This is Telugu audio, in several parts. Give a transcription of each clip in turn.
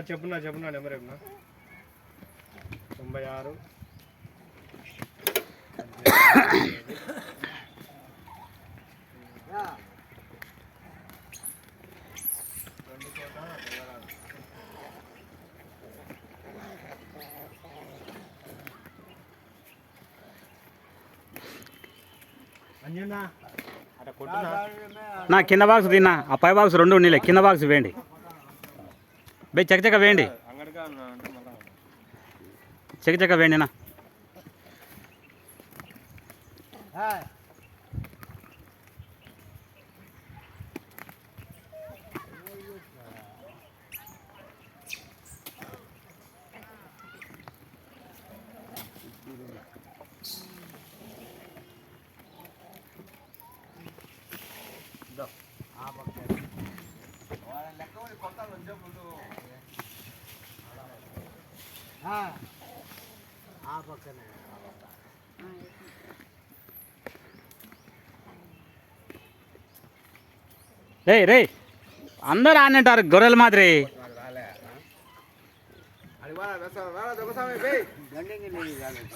చెప్పున్నా నెంబర్ ఏమన్నా 96 నా కింద బాక్స్ తిన్నా ఆ పై బాక్స్ రెండు ఉండలే కింద బాక్స్ వేయండి బే చకచక వేయండి చకచక వేయండి నా రే అందరు ఆనంటారు గొర్రెల మాదిరి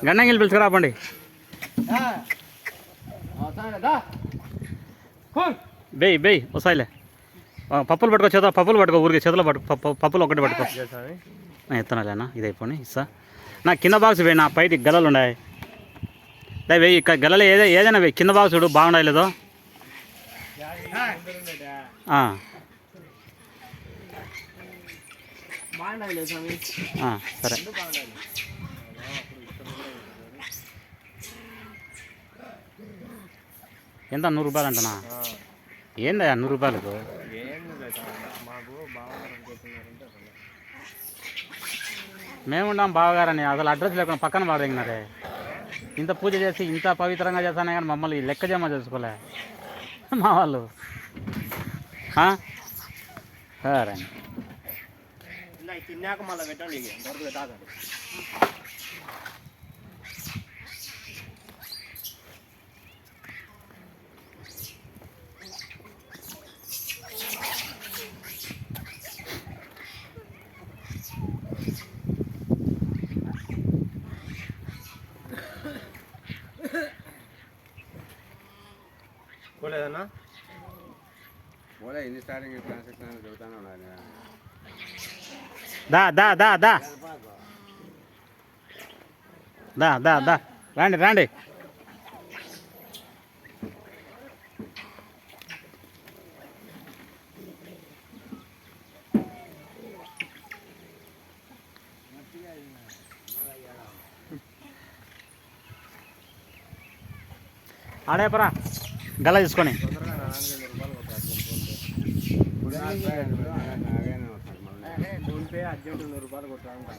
గండంగిలు పిలుచుకురాపండి బేయ్ వస్తాయిలే పప్పులు పట్టుకో చేత పప్పులు పట్టుకో ఊరికి చేతిలో పట్టుకో పప్పులు ఒకటి పట్టుకో ఎత్తనాలేనా ఇది అయిపోయి ఇస్తా నా కింద బాక్స్ వేయి నా పైకి గలలు ఉన్నాయి వెయ్యి ఇక్కడ గలలు ఏదైనా వెయ్యి కింద బాక్స్ చూడు బాగుండాలి లేదో సరే ఎంత 100 రూపాయలు అంటనా ఏందా 100 రూపాయలకు మేముండాం బావగారని అసలు అడ్రస్ లేకుండా పక్కన బాగా ఇంత పూజ చేసి ఇంత పవిత్రంగా చేస్తానే కానీ మమ్మల్ని లెక్క జమ చేసుకోలే మా వాళ్ళు సరే తిన్నాక మళ్ళీ పెట్టండి పోలేదన్నా పోలే ఎన్ని స్టార్టింగ్ ట్రాన్సాక్షన్ చెబుతానే ఉండాలి దా రాండి ఆడేపరా గల తీసుకొని ఫోన్ పే అర్జెంట్ 100 రూపాయలు కొట్టాలంట